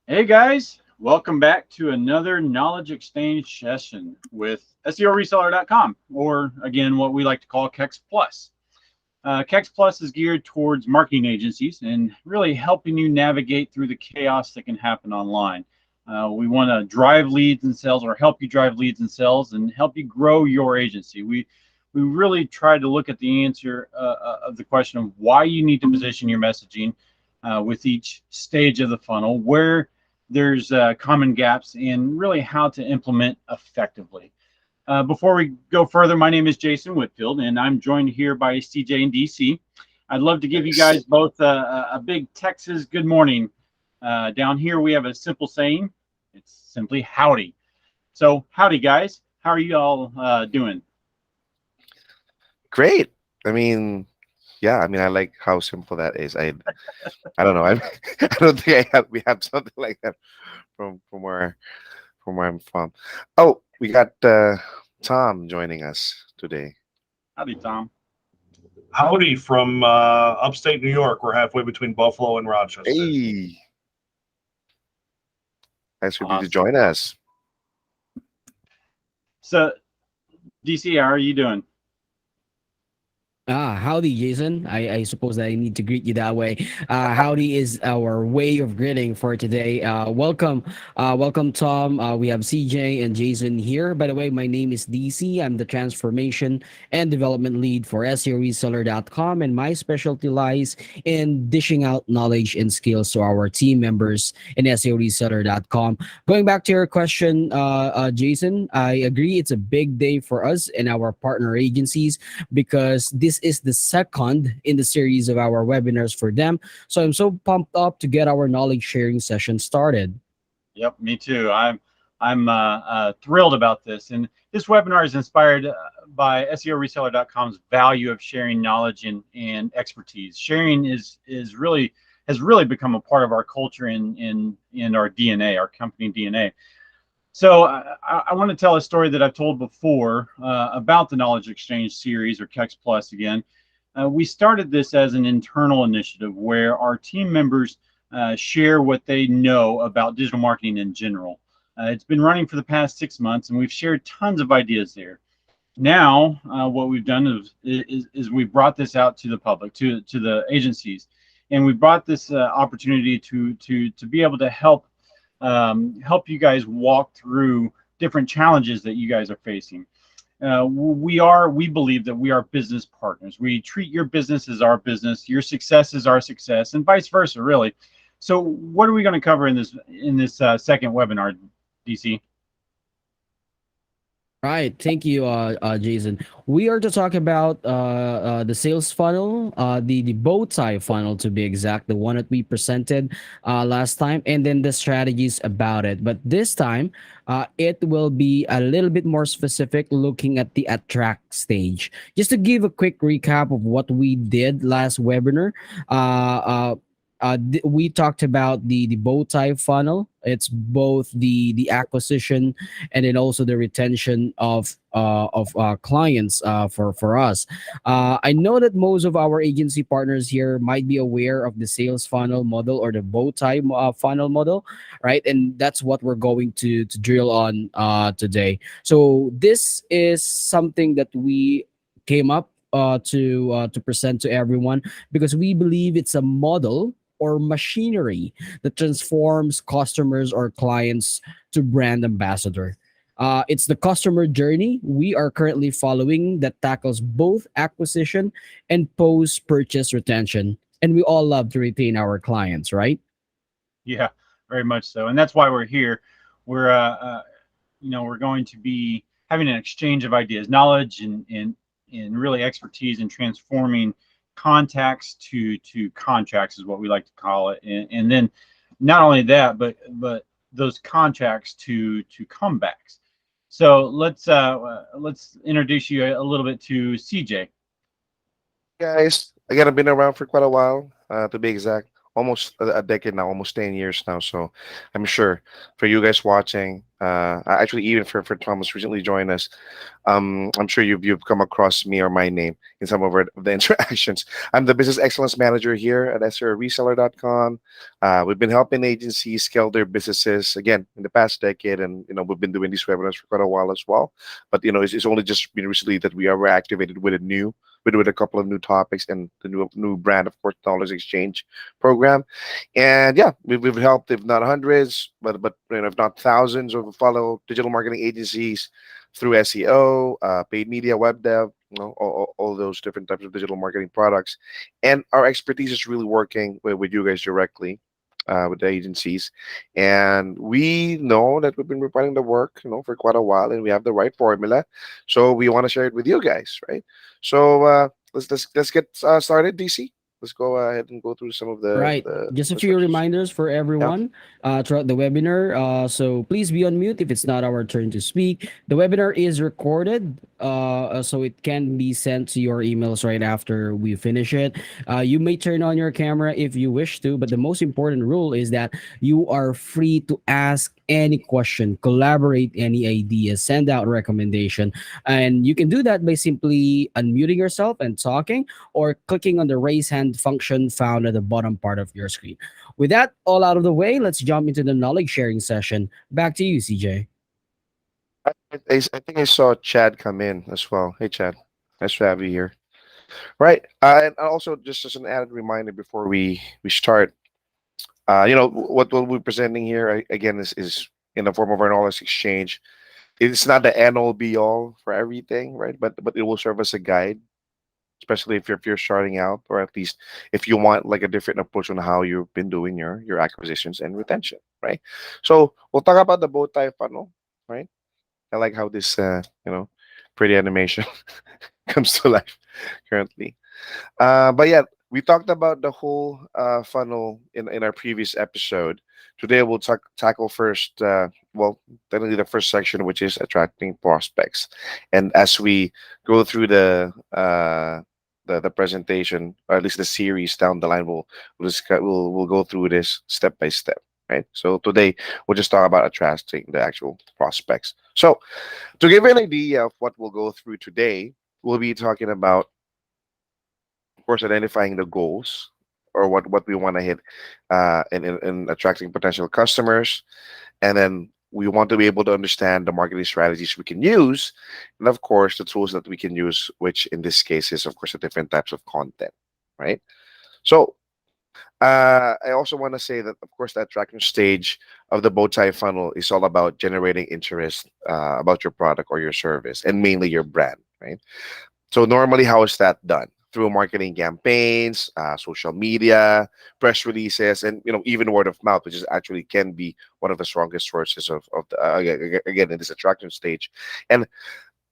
Hey guys, welcome back to another knowledge exchange session with SEOreseller.com, or again, what we like to call KEX Plus. KEX Plus is geared towards marketing agencies and really helping you navigate through the chaos that can happen online. We want to drive leads and sales, or help you drive leads and sales, and help you grow your agency. We really try to look at the answer of the question of why you need to position your messaging with each stage of the funnel, where there's common gaps, and really how to implement effectively. Before we go further, my name is Jason Whitfield, and I'm joined here by CJ and DC. I'd love to give you guys both a big Texas good morning. Down here, we have a simple saying. It's simply howdy. So howdy, guys. How are you all doing? Great. I mean, yeah. I mean, I like how simple that is. I don't know. I don't think we have something like that from where I'm from. Oh, we got Tom joining us today. Howdy, Tom. Howdy from upstate New York. We're halfway between Buffalo and Rochester. Hey, nice for you to Awesome. join us. So, DC, how are you doing? Howdy, Jason. I suppose that I need to greet you that way. Howdy is our way of greeting for today. Welcome, Tom. We have CJ and Jason here. By the way, my name is DC. I'm the transformation and development lead for SEOreseller.com, and my specialty lies in dishing out knowledge and skills to our team members in SEOreseller.com. Going back to your question, Jason, I agree. It's a big day for us and our partner agencies because this is the second in the series of our webinars for them. So I'm so pumped up to get our knowledge sharing session started. Yep, me too. I'm thrilled about this, and this webinar is inspired by SEOreseller.com's value of sharing knowledge and expertise. Sharing is really has really become a part of our culture in our DNA, our company DNA. So I want to tell a story that I've told before about the Knowledge Exchange series, or KEX Plus again. We started this as an internal initiative where our team members share what they know about digital marketing in general. It's been running for the past 6 months, and we've shared tons of ideas there. Now, what we've done is we've brought this out to the public, to the agencies, and we brought this opportunity to be able to help you guys walk through different challenges that you guys are facing. We believe that we are business partners. We treat your business as our business, your success is our success, and vice versa, really. So what are we going to cover in this second webinar, DC? Right. Thank you, Jason. We are to talk about the sales funnel, the bow tie funnel to be exact, the one that we presented last time, and then the strategies about it. But this time, it will be a little bit more specific, looking at the attract stage. Just to give a quick recap of what we did last webinar. We talked about the bow tie funnel. It's both the acquisition and then also the retention of clients for us. I know that most of our agency partners here might be aware of the sales funnel model or the bow tie funnel model, right? And that's what we're going to drill on today. So this is something that we came up to present to everyone because we believe it's a model or machinery that transforms customers or clients to brand ambassador. It's the customer journey we are currently following that tackles both acquisition and post purchase retention. And we all love to retain our clients, right? Yeah, very much so, and that's why we're here. We're going to be having an exchange of ideas, knowledge, and really expertise in transforming contacts to contracts is what we like to call it, and then not only that, but those contracts to comebacks. So let's introduce you a little bit to CJ. Guys, again, I've been around for quite a while, to be exact, almost a decade now, almost 10 years now. So I'm sure for you guys watching, Actually, even for Thomas recently joined us, I'm sure you've come across me or my name in some of the interactions. I'm the business excellence manager here at Reseller.com. We've been helping agencies scale their businesses again in the past decade, and we've been doing these webinars for quite a while as well. But it's only just been recently that we are activated with a couple of new topics and the new brand, of course, knowledge exchange program. And yeah, we've helped if not hundreds, but if not thousands of fellow digital marketing agencies through SEO, paid media, web dev, all those different types of digital marketing products. And our expertise is really working with you guys directly, with the agencies. And we know that we've been refining the work, for quite a while, and we have the right formula. So we want to share it with you guys, right? So let's get started, DC. Let's go ahead and go through some of Right. Just a the few sections. reminders for Yeah. everyone throughout the webinar. So please be on mute if it's not our turn to speak. The webinar is recorded, so it can be sent to your emails right after we finish it. You may turn on your camera if you wish to, but the most important rule is that you are free to ask any question, collaborate any ideas, send out recommendation, and you can do that by simply unmuting yourself and talking or clicking on the raise hand function found at the bottom part of your screen. With that all out of the way, let's jump into the knowledge sharing session. Back to you, CJ. I think I saw Chad come in as well. Hey, Chad. Nice to have you here. Right. And also, just as an added reminder before we start, what we'll be presenting here again is in the form of our knowledge exchange. It's not the end all be all for everything, right? But it will serve as a guide, especially if you're starting out, or at least if you want like a different approach on how you've been doing your acquisitions and retention, right? So we'll talk about the bow tie funnel, right? I like how this pretty animation comes to life currently. But yeah, we talked about the whole funnel in our previous episode. Today we'll tackle first, well, technically the first section, which is attracting prospects. And as we go through the presentation, or at least the series down the line, we'll go through this step by step. Right. So today we'll just talk about attracting the actual prospects. So to give you an idea of what we'll go through today, we'll be talking about, of course, identifying the goals or what we want to hit in attracting potential customers. And then we want to be able to understand the marketing strategies we can use. And of course, the tools that we can use, which in this case is, of course, the different types of content, right? So I also want to say that, of course, the attraction stage of the bow tie funnel is all about generating interest about your product or your service, and mainly your brand, right? So normally, how is that done? Through marketing campaigns, social media, press releases, and even word of mouth, which is actually can be one of the strongest sources of the, again in this attraction stage. And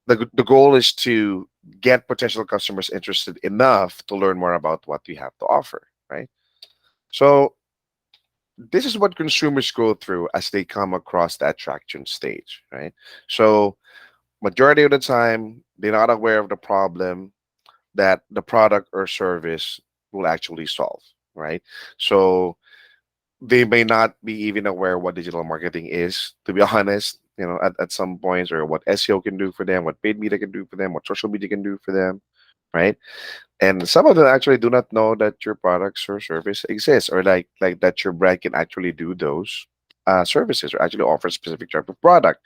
the goal is to get potential customers interested enough to learn more about what you have to offer, right? So this is what consumers go through as they come across the attraction stage, right? So majority of the time, they're not aware of the problem that the product or service will actually solve, right? So they may not be even aware what digital marketing is, to be honest, at some points, or what SEO can do for them, what paid media can do for them, what social media can do for them, right? And some of them actually do not know that your products or service exists, or like that your brand can actually do those services, or actually offer a specific type of product.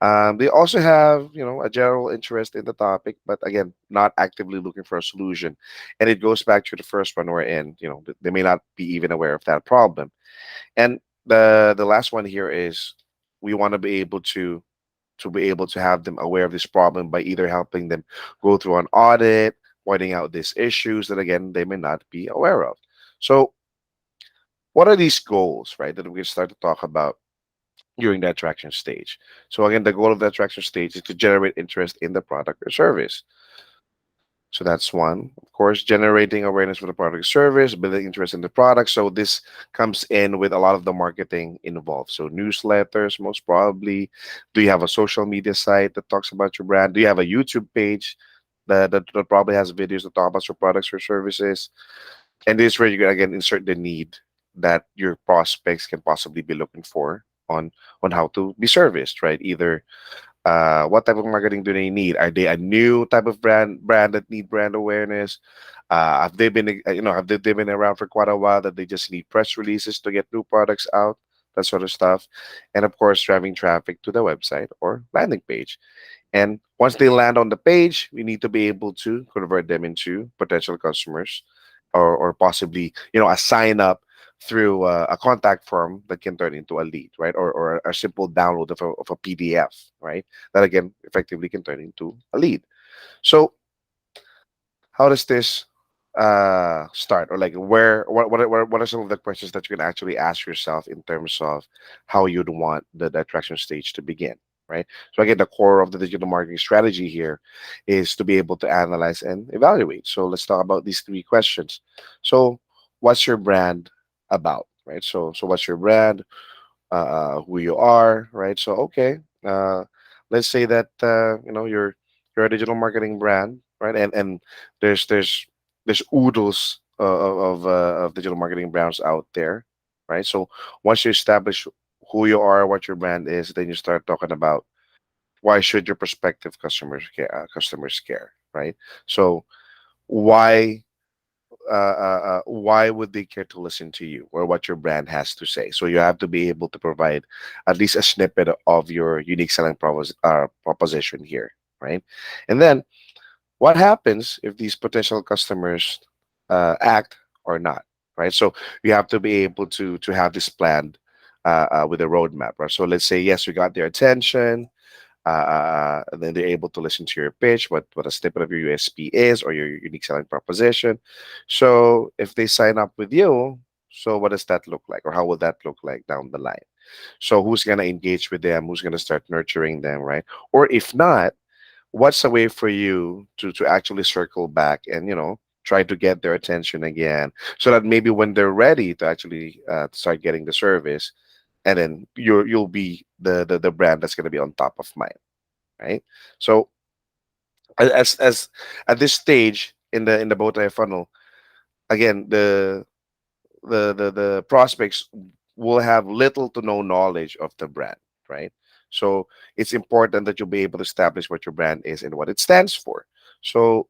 They also have, a general interest in the topic, but again, not actively looking for a solution. And it goes back to the first one we're in. They may not be even aware of that problem. And the last one here is we want to be able to have them aware of this problem by either helping them go through an audit, pointing out these issues that again they may not be aware of. So, what are these goals, right? That we can start to talk about during the attraction stage. So again, the goal of the attraction stage is to generate interest in the product or service. So that's one. Of course, generating awareness for the product or service, building interest in the product. So this comes in with a lot of the marketing involved. So newsletters, most probably. Do you have a social media site that talks about your brand? Do you have a YouTube page that probably has videos that talk about your products or services? And this is where you can again insert the need that your prospects can possibly be looking for. on how to be serviced, right? Either what type of marketing do they need? Are they a new type of brand that need brand awareness? Have they been have they been around for quite a while that they just need press releases to get new products out? That sort of stuff. And of course, driving traffic to the website or landing page. And once they land on the page, we need to be able to convert them into potential customers, or possibly, a sign up through a contact form that can turn into a lead, right? Or a simple download of a PDF, right? That again effectively can turn into a lead. So how does this start, or like what are some of the questions that you can actually ask yourself in terms of how you'd want the attraction stage to begin, right? So again, the core of the digital marketing strategy here is to be able to analyze and evaluate. So let's talk about these three questions. So what's your brand about, right? So what's your brand, who you are, right? So okay, let's say that you're a digital marketing brand, right? And there's oodles of digital marketing brands out there, right? So once you establish who you are, what your brand is, then you start talking about why should your prospective customers care, right? So why why would they care to listen to you or what your brand has to say? So you have to be able to provide at least a snippet of your unique selling proposition here, right? And then what happens if these potential customers act or not, right? So you have to be able to have this planned with a roadmap, right? So let's say yes, you got their attention, and then they're able to listen to your pitch, what a snippet of your USP is or your unique selling proposition. So if they sign up with you, so what does that look like, or how will that look like down the line? So who's gonna engage with them? Who's gonna start nurturing them, right? Or if not, what's a way for you to actually circle back and try to get their attention again, so that maybe when they're ready to actually start getting the service, and then you'll be the brand that's going to be on top of mind, right? So as at this stage in the Bowtie funnel, again, the prospects will have little to no knowledge of the brand, right? So it's important that you'll be able to establish what your brand is and what it stands for. So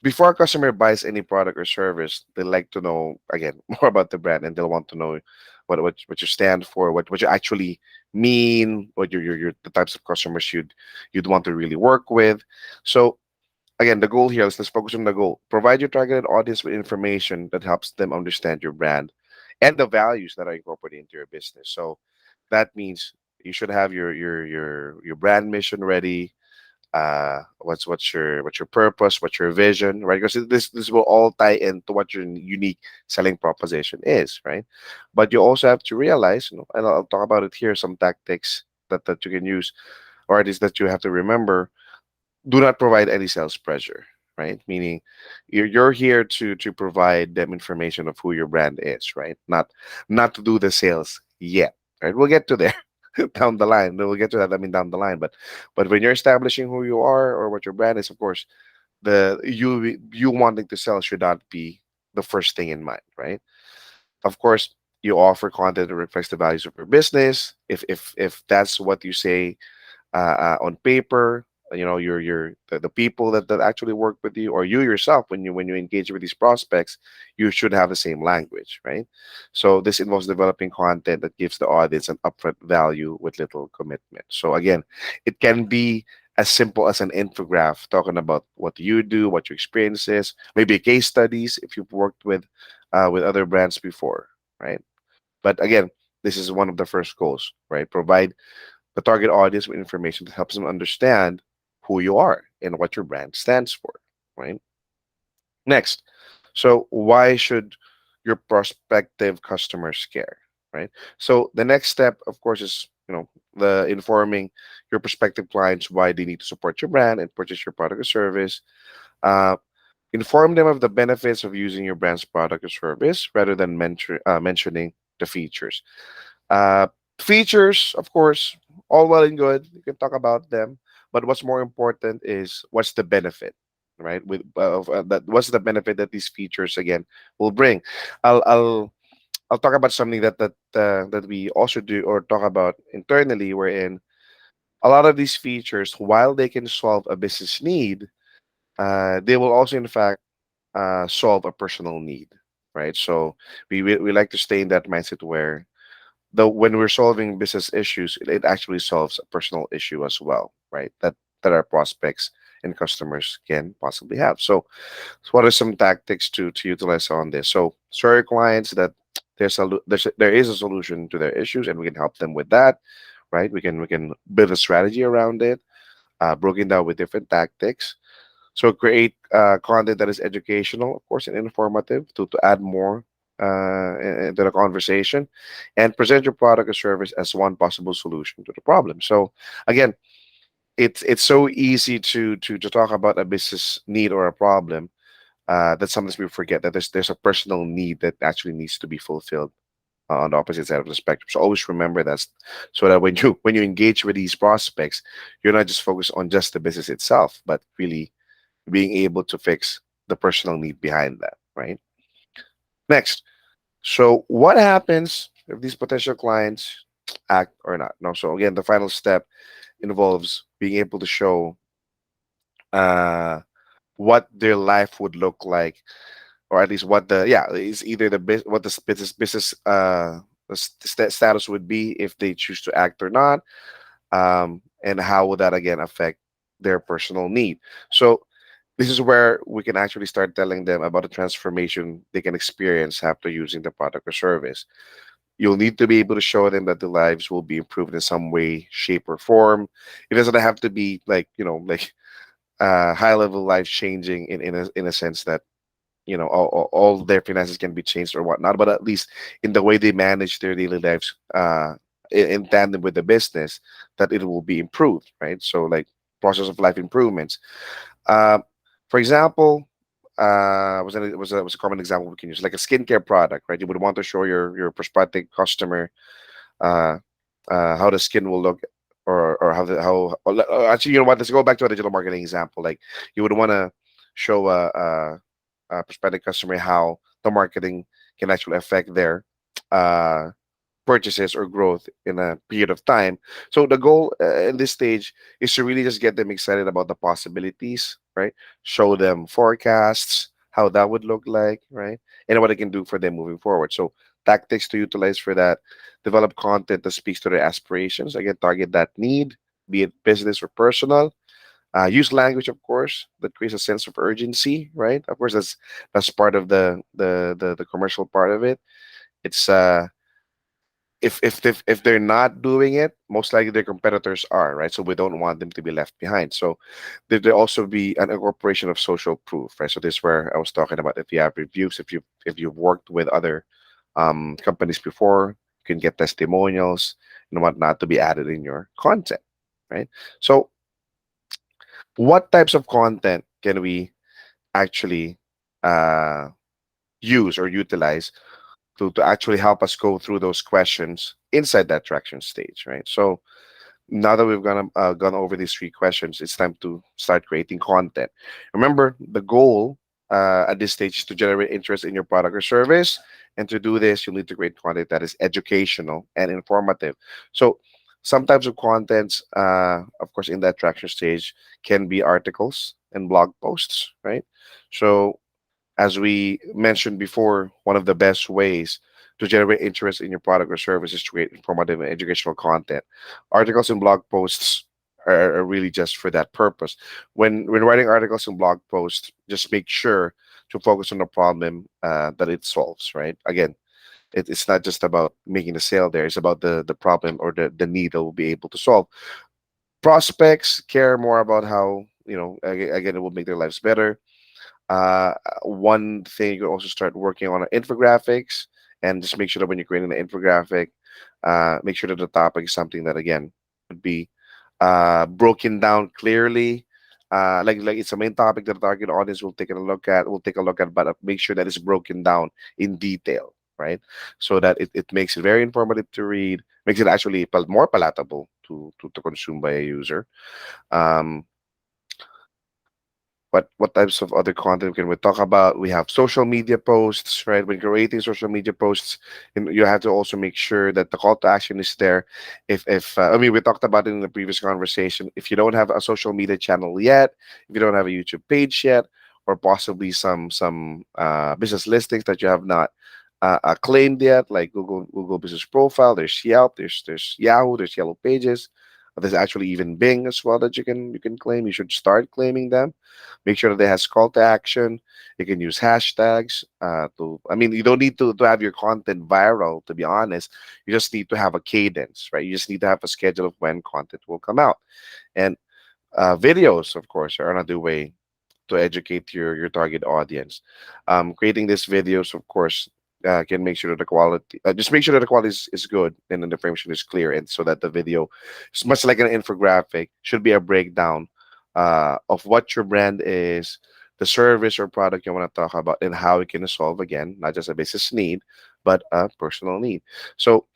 before a customer buys any product or service, they like to know again more about the brand, and they'll want to know what you stand for, what you actually mean, what your the types of customers you'd want to really work with. So again, the goal here is, let's focus on the goal. Provide your targeted audience with information that helps them understand your brand and the values that are incorporated into your business. So that means you should have your brand mission ready. What's your purpose, what's your vision, right? Because this will all tie into what your unique selling proposition is, right? But you also have to realize, and I'll talk about it here, some tactics that you can use, or it is that you have to remember: do not provide any sales pressure, right? Meaning you're here to provide them information of who your brand is, right? Not to do the sales yet, right? We'll get to there down the line. We'll get to that, I mean, down the line. But when you're establishing who you are or what your brand is, of course, the you wanting to sell should not be the first thing in mind, right? Of course, you offer content that reflects the values of your business. If that's what you say on paper, the people that actually work with you, or you yourself, when you engage with these prospects, you should have the same language, right? So this involves developing content that gives the audience an upfront value with little commitment. So again, it can be as simple as an infographic talking about what you do, what your experience is, maybe case studies if you've worked with other brands before, right? But again, this is one of the first goals, right? Provide the target audience with information that helps them understand who you are and what your brand stands for, right? Next, so why should your prospective customers care, right? So the next step, of course, is the informing your prospective clients why they need to support your brand and purchase your product or service. Uh, Inform them of the benefits of using your brand's product or service rather than mentioning the features. Uh, Features, of course, all well and good. You can talk about them, but what's more important is what's the benefit, right? What's the benefit that these features again will bring? I'll I'll talk about something that we also do or talk about internally, wherein a lot of these features, while they can solve a business need, they will also, in fact, solve a personal need, right? So we like to stay in that mindset where when we're solving business issues, it actually solves a personal issue as well, right? That our prospects and customers can possibly have. So what are some tactics to utilize on this? So show your clients that there is a solution to their issues, and we can help them with that, right? We can build a strategy around it, broken down with different tactics. So create content that is educational, of course, and informative to add more into the conversation, and present your product or service as one possible solution to the problem. So again, it's so easy to talk about a business need or a problem, that sometimes we forget that there's a personal need that actually needs to be fulfilled on the opposite side of the spectrum. So always remember that, so that when you engage with these prospects, you're not just focused on just the business itself, but really being able to fix the personal need behind that, right? Next, so what happens if these potential clients act or not? No, so again, the final step involves being able to show uh, what their life would look like, or at least what the yeah is either what the business status would be if they choose to act or not, and how would that again affect their personal need. So this is where we can actually start telling them about the transformation they can experience after using the product or service. You'll need to be able to show them that their lives will be improved in some way, shape, or form. It doesn't have to be like, like high level life changing in a sense that all their finances can be changed or whatnot, but at least in the way they manage their daily lives, in tandem with the business, that it will be improved, right? So like process of life improvements. um, for example, was a common example we can use, like a skincare product, right? You would want to show your prospective customer uh, how the skin will look, or how the how actually, you know what, let's go back to a digital marketing example. Like you would want to show a prospective customer how the marketing can actually affect their uh, purchases or growth in a period of time. So the goal in this stage is to really just get them excited about the possibilities, right? Show them forecasts, how that would look like, right? And what it can do for them moving forward. So tactics to utilize for that: develop content that speaks to their aspirations. Again, target that need, be it business or personal. Use language, of course, that creates a sense of urgency, right? Of course, that's part of the commercial part of it. It's if they're not doing it, most likely their competitors are, right? So we don't want them to be left behind. So there also be an incorporation of social proof, right? So this is where I was talking about, if you have reviews, if you've worked with other companies before, you can get testimonials and whatnot to be added in your content, right? So what types of content can we actually uh, use or utilize to actually help us go through those questions inside that traction stage, right? So now that we've gone over these three questions, it's time to start creating content. Remember, the goal at this stage is to generate interest in your product or service. And to do this, you'll need to create content that is educational and informative. So some types of contents, of course, in that traction stage can be articles and blog posts, right? So as we mentioned before, one of the best ways to generate interest in your product or service is to create informative and educational content. Articles and blog posts are really just for that purpose. When writing articles and blog posts, just make sure to focus on the problem that it solves, right? Again, it's not just about making the sale there, it's about the problem or the need that will be able to solve. Prospects care more about how, again, it will make their lives better. One thing, you can also start working on infographics, and just make sure that when you're creating the infographic, make sure that the topic is something that again would be broken down clearly. Like it's a main topic that the target audience will take a look at. But make sure that it's broken down in detail, right? So that it makes it very informative to read, makes it actually more palatable to consume by a user. Um, what types of other content can we talk about? We have social media posts, right? When creating social media posts, and you have to also make sure that the call to action is there. If I mean, we talked about it in the previous conversation. If you don't have a social media channel yet, if you don't have a YouTube page yet, or possibly some business listings that you have not claimed yet, like Google Business Profile, there's Yelp, there's Yahoo, there's Yellow Pages. There's actually even Bing as well that you can claim. You should start claiming them. Make sure that it has call to action. You can use hashtags to. I mean, you don't need to have your content viral. To be honest, you just need to have a cadence, right? You just need to have a schedule of when content will come out, and videos, of course, are another way to educate your target audience. Creating these videos, of course, can make sure that the quality, just make sure that the quality is good and the information is clear, and so that the video is much like an infographic, should be a breakdown of what your brand is, the service or product you want to talk about, and how it can solve, again, not just a business need, but a personal need. So,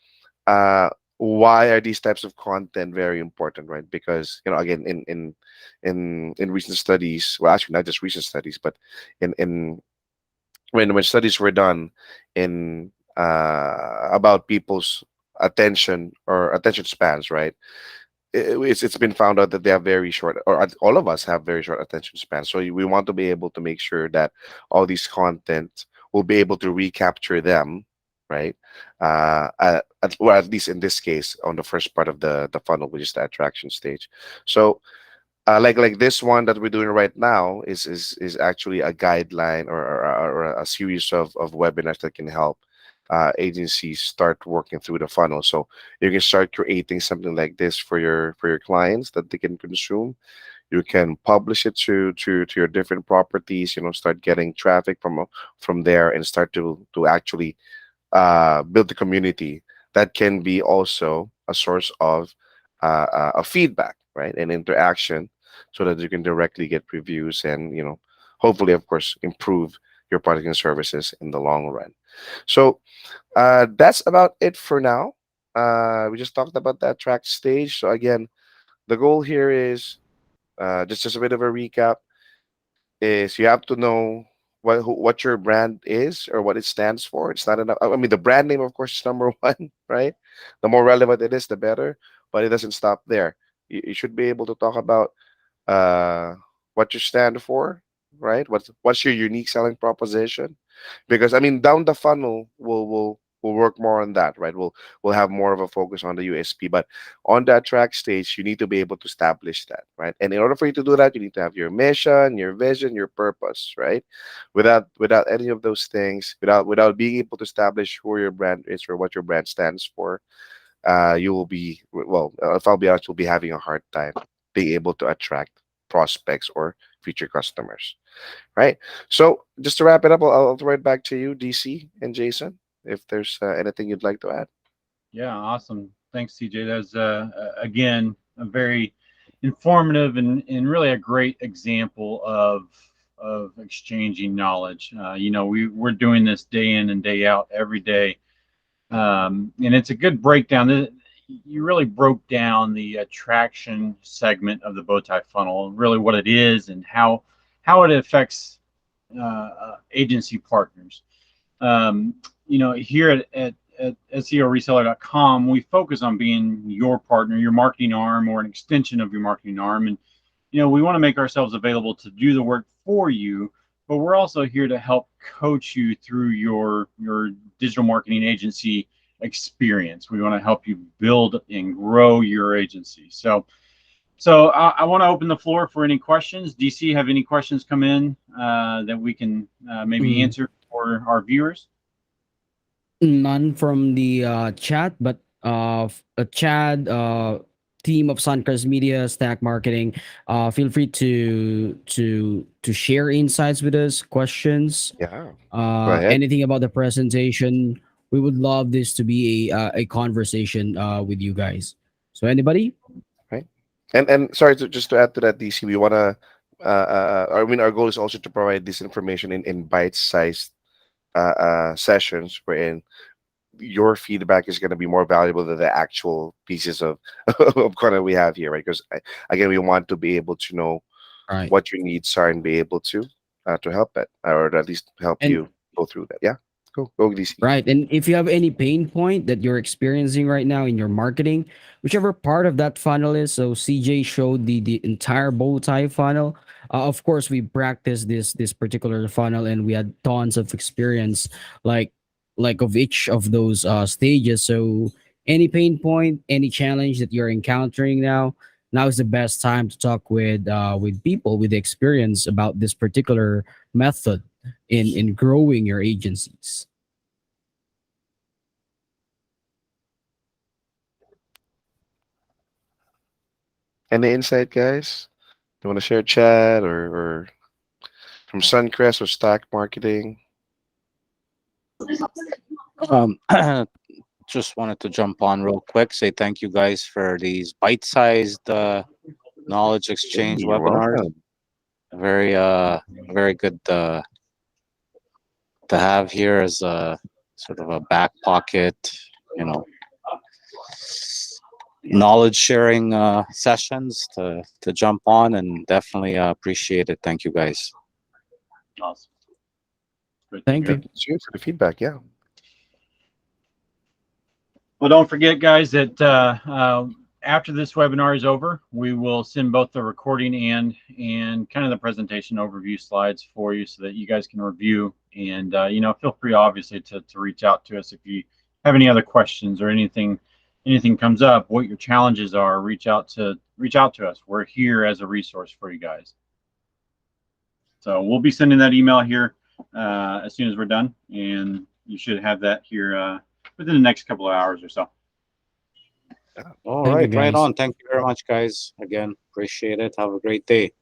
uh, why are these types of content very important, right? Because, again, in recent studies, well, actually not just recent studies, but in when studies were done in about people's attention or attention spans, right? It's been found out that they have very short, or all of us have very short attention spans. So we want to be able to make sure that all these content will be able to recapture them, right? Well, at least in this case, on the first part of the funnel, which is the attraction stage. So like this one that we're doing right now is actually a guideline, or a series of webinars that can help agencies start working through the funnel. So you can start creating something like this for your clients that they can consume. You can publish it to your different properties. Start getting traffic from there, and start to actually build the community that can be also a source of feedback, right, and interaction, so that you can directly get reviews, and hopefully, of course, improve your product and services in the long run. So that's about it for now. We just talked about that track stage. So again, the goal here is, just a bit of a recap, is you have to know what your brand is or what it stands for. It's not enough. I mean, the brand name, of course, is number one, right? The more relevant it is, the better. But it doesn't stop there. You should be able to talk about uh, what you stand for, right? What's your unique selling proposition? Because I mean, down the funnel, we'll work more on that, right? We'll have more of a focus on the USP, but on that track stage, you need to be able to establish that, right? And in order for you to do that, you need to have your mission, your vision, your purpose, right? Without any of those things, without being able to establish who your brand is or what your brand stands for, you will be, well, if I'll be honest, you'll be having a hard time being able to attract prospects or future customers, right? So just to wrap it up, I'll throw it back to you, DC and Jason, if there's anything you'd like to add. Yeah, awesome. Thanks, CJ. That's again a very informative and really a great example of exchanging knowledge. We're doing this day in and day out every day, and it's a good breakdown. You really broke down the attraction segment of the Bowtie funnel, really what it is and how it affects agency partners. Here at SEOreseller.com, we focus on being your partner, your marketing arm, or an extension of your marketing arm. And, we want to make ourselves available to do the work for you, but we're also here to help coach you through your digital marketing agency experience. We want to help you build and grow your agency. So I want to open the floor for any questions. DC, have any questions come in that we can maybe answer for our viewers? None from the chat, but Chad, team of Suncrest Media, Stack Marketing, feel free to share insights with us, questions, Yeah, go ahead. anything about the presentation. We would love this to be a conversation with you guys. So anybody? Right. And sorry, just to add to that, DC, we want to. I mean, our goal is also to provide this information in bite-sized sessions, wherein your feedback is going to be more valuable than the actual pieces of content we have here, right? Because again, we want to be able to know Right. what your needs are and be able to help it, or at least help And you go through that. Yeah, go DC. right. And if you have any pain point that you're experiencing right now in your marketing, whichever part of that funnel is, so CJ showed the entire bow tie funnel. Of course, we practiced this particular funnel, and we had tons of experience, like of each of those stages. So any pain point, any challenge that you're encountering now is the best time to talk with people with experience about this particular method in growing your agencies. Any insight, guys? You want to share chat or from Suncrest or stock marketing? Um, just wanted to jump on real quick, say thank you guys for these bite-sized knowledge exchange You're webinars. welcome. Very very good to have here as a sort of a back pocket, you know, knowledge sharing sessions to jump on, and definitely appreciate it. Thank you guys. Awesome. Great to Thank hear. you. Cheers for the feedback. Yeah. Well, don't forget, guys, that after this webinar is over, we will send both the recording and kind of the presentation overview slides for you so that you guys can review. And you know, feel free, obviously, to reach out to us if you have any other questions or anything comes up. What your challenges are, reach out to us. We're here as a resource for you guys. So we'll be sending that email here as soon as we're done, and you should have that here within the next couple of hours or so. All Thank you, right, right guys. on. Thank you very much, guys. Again, appreciate it. Have a great day.